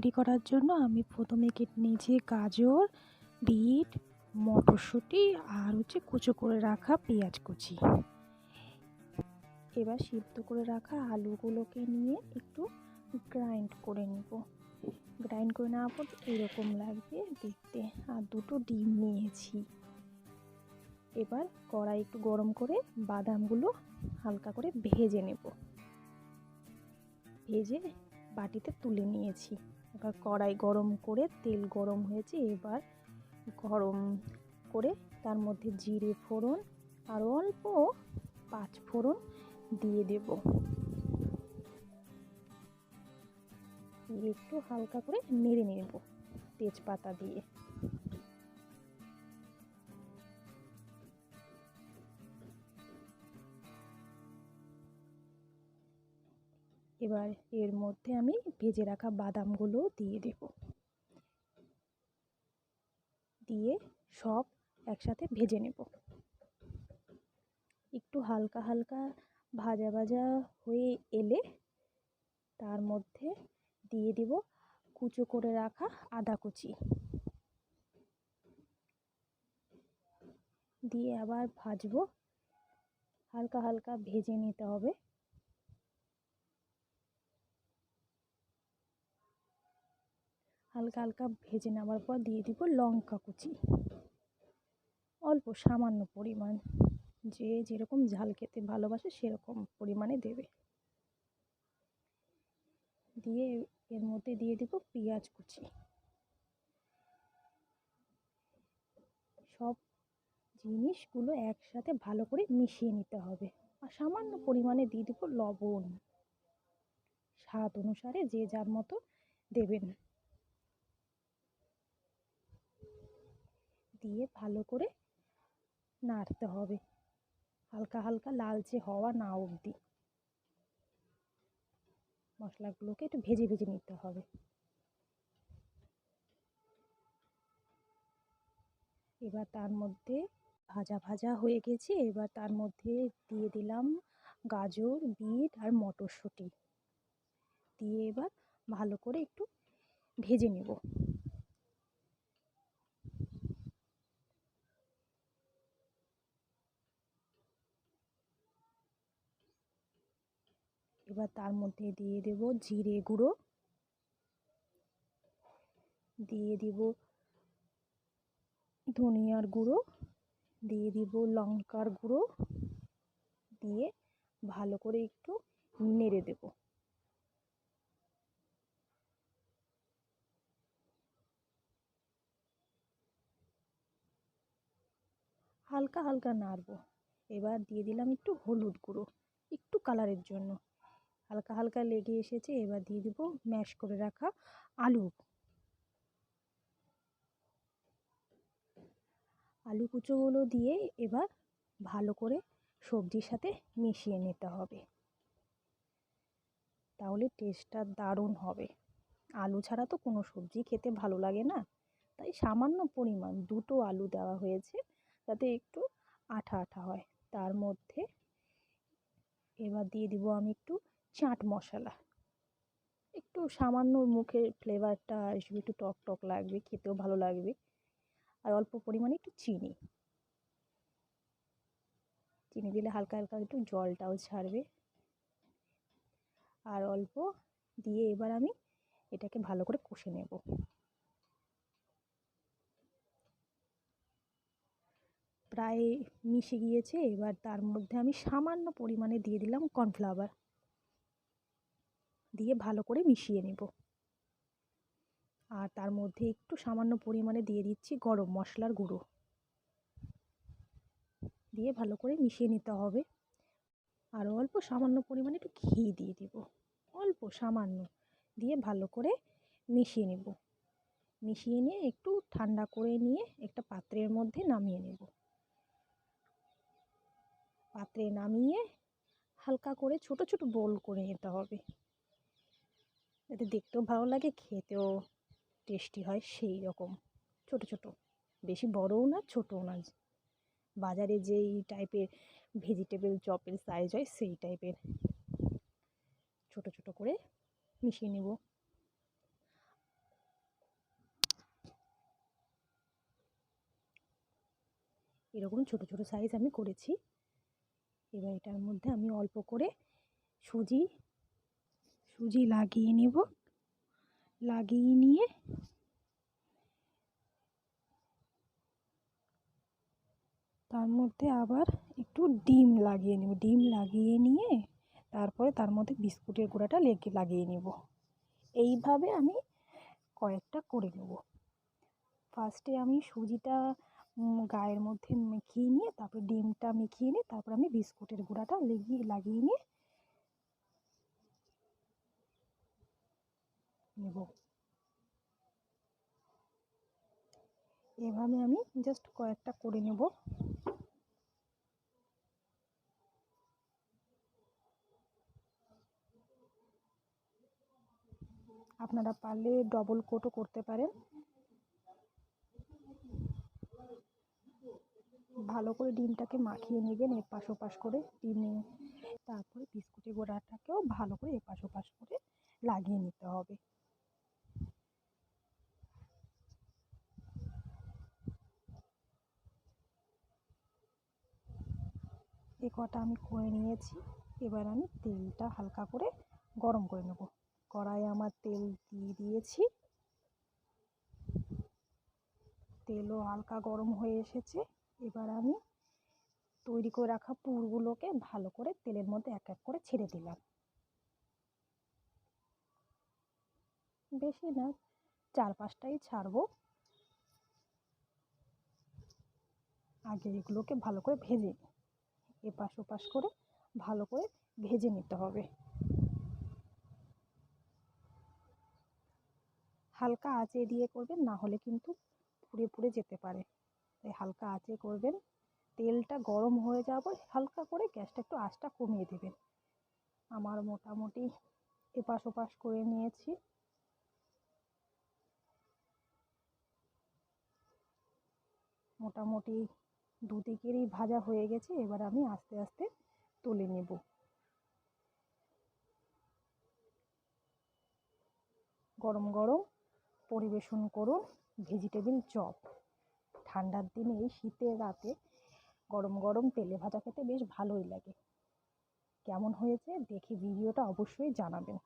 তৈরি করার জন্য আমি প্রথমে কেটে নিয়েছি গাজর, বিট, মটরশুঁটি আর কুচো করে রাখা পেঁয়াজ কুচি। এবার সিদ্ধ করে রাখা আলুগুলোকে নিয়ে একটু গ্রাইন্ড করে নেব। গ্রাইন্ড করে নেওয়ার পর এরকম লাগবে দেখতে। আর দুটো ডিম নিয়েছি। এবার কড়াই একটু গরম করে বাদামগুলো হালকা করে ভেজে নেব। ভেজে বাটিতে তুলে নিয়েছি। এবার কড়াই গরম করে তেল গরম হয়েছে। এবার গরম করে তার মধ্যে জিরে ফোড়ন আর অল্প 5 ফোড়ন দিয়ে দেব। একটু হালকা করে নেড়ে নেব তেজপাতা দিয়ে। এবার এর মধ্যে আমি ভেজে রাখা বাদামগুলো দিয়ে দেব। দিয়ে সব একসাথে ভেজে নেব। একটু হালকা হালকা ভাজা ভাজা হয়ে এলে তার মধ্যে দিয়ে দেব কুচো করে রাখা আদা কুচি। দিয়ে আবার ভাজবো। হালকা হালকা ভেজে নিতে হবে। হালকা হালকা ভেজে নেওয়ার পর দিয়ে দিব লঙ্কা কুচি, অল্প সামান্য পরিমাণ। যে যেরকম ঝাল খেতে ভালোবাসে সেরকম পরিমাণে দেবে। দিয়ে এর মধ্যে দিয়ে দিব পেঁয়াজ কুচি। সব জিনিসগুলো একসাথে ভালো করে মিশিয়ে নিতে হবে। আর সামান্য পরিমাণে দিয়ে দিব লবণ। স্বাদ অনুসারে যে যার মতো দেবেন। দিয়ে ভালো করে নাড়তে হবে হালকা হালকা লালচে হওয়া না অবধি। মশলাগুলোকে একটু ভেজে ভেজে নিতে হবে। এবার তার মধ্যে ভাজা ভাজা হয়ে গেছে। এবার তার মধ্যে দিয়ে দিলাম গাজর, বিট আর মটরশুঁটি। দিয়ে এবার ভালো করে একটু ভেজে নেব। এবার তার মধ্যে দিয়ে দেব জিরে গুঁড়ো, দিয়ে দিব ধনিয়ার গুঁড়ো, দিয়ে দিব লঙ্কার গুঁড়ো। দিয়ে ভালো করে একটু নেড়ে দেব। হালকা হালকা নাড়বো। এবার দিয়ে দিলাম একটু হলুদ গুঁড়ো, একটু কালারের জন্য। হালকা হালকা লেগে এসেছে। এবার দিয়ে দিব ম্যাশ করে রাখা আলু। আলু কুচোগুলো দিয়ে এবার ভালো করে সবজির সাথে মিশিয়ে নিতে হবে। তাহলে টেস্টটা দারুণ হবে। আলু ছাড়া তো কোনো সবজি খেতে ভালো লাগে না। তাই সামান্য পরিমাণ দুটো আলু দেওয়া হয়েছে যাতে একটু আঠা আঠা হয়। তার মধ্যে এবার দিয়ে দিব আমি একটু চাট মশলা। একটু সামান্য মুখের ফ্লেভারটা আসবে, একটু টক টক লাগবে, খেতেও ভালো লাগবে। আর অল্প পরিমাণে একটু চিনি। চিনি দিলে হালকা হালকা একটু জলটাও ছাড়বে। আর অল্প দিয়ে এবার আমি এটাকে ভালো করে কষে নেব। প্রায় মিশে গিয়েছে। এবার তার মধ্যে আমি সামান্য পরিমাণে দিয়ে দিলাম কর্নফ্লাওয়ার। দিয়ে ভালো করে মিশিয়ে নেব। আর তার মধ্যে একটু সামান্য পরিমাণে দিয়ে দিচ্ছি গরম মশলার গুঁড়ো। দিয়ে ভালো করে মিশিয়ে নিতে হবে। আর অল্প সামান্য পরিমাণে একটু ঘি দিয়ে দিব, অল্প সামান্য। দিয়ে ভালো করে মিশিয়ে নেব। মিশিয়ে নিয়ে একটু ঠান্ডা করে নিয়ে একটা পাত্রের মধ্যে নামিয়ে নেব। পাত্রে নামিয়ে হালকা করে ছোট ছোট বোল করে নিতে হবে। যাতে দেখতেও ভালো লাগে, খেতেও টেস্টি হয় সেই রকম ছোট ছোট, বেশি বড়ও না ছোটও না। বাজারে যেই টাইপের ভেজিটেবল চপের সাইজ হয় সেই টাইপের ছোট ছোট করে মিশিয়ে নেব। এরকম ছোট ছোট সাইজ আমি করেছি। এবার এটার মধ্যে আমি অল্প করে সুজি লাগিয়ে নেব। লাগিয়ে নিয়ে তার মধ্যে আবার একটু ডিম লাগিয়ে নেব। ডিম লাগিয়ে নিয়ে তারপরে তার মধ্যে বিস্কুটের গুঁড়াটা লাগিয়ে নেব। এইভাবে আমি কয়েকটা করে নেব। ফার্স্টে আমি সুজিটা গায়ের মধ্যে মেখিয়ে নিয়ে তারপর ডিমটা মেখিয়ে নিয়ে তারপর আমি বিস্কুটের গুঁড়াটা লাগিয়ে নিয়ে নেব। এভাবে আমি জাস্ট কয়েকটা করে নেব। আপনারা পারলে ডবল কোটও করতে পারেন। ভালো করে ডিমটাকে মাখিয়ে নেবেন এপাশ ওপাশ করে ডিমে। তারপরে বিস্কুটের গুঁড়াটাকেও ভালো করে এপাশ ওপাশ করে লাগিয়ে নিতে হবে। এ কটা আমি করে নিয়েছি। এবার আমি তেলটা হালকা করে গরম করে নেব। কড়াইয়ে আমার তেল দিয়ে দিয়েছি। তেলও হালকা গরম হয়ে এসেছে। এবার আমি তৈরি করে রাখা পুরগুলোকে ভালো করে তেলের মধ্যে এক এক করে ছেড়ে দিলাম। বেশি না, 4-5টাই ছাড়বো। আগে এগুলোকে ভালো করে ভেজে এপাশ ওপাশ করে ভালো করে ভেজে নিতে হবে। হালকা আঁচে দিয়ে করবেন, না হলে কিন্তু পুড়ে পুড়ে যেতে পারে। তাই হালকা আঁচে করবেন। তেলটা গরম হয়ে যাওয়ার পর হালকা করে গ্যাসটা একটু আঁচটা কমিয়ে দেবেন। আমার মোটামুটি এপাশ ওপাশ করে নিয়েছি। মোটামুটি দুদিকেরই ভাজা হয়ে গেছে। এবার আমি আস্তে আস্তে তুলে নেব। গরম গরম পরিবেশন করুন ভেজিটেবিল চপ। ঠান্ডার দিনে এই শীতের রাতে গরম গরম তেলে ভাজা খেতে বেশ ভালোই লাগে। কেমন হয়েছে দেখে ভিডিওটা অবশ্যই জানাবেন।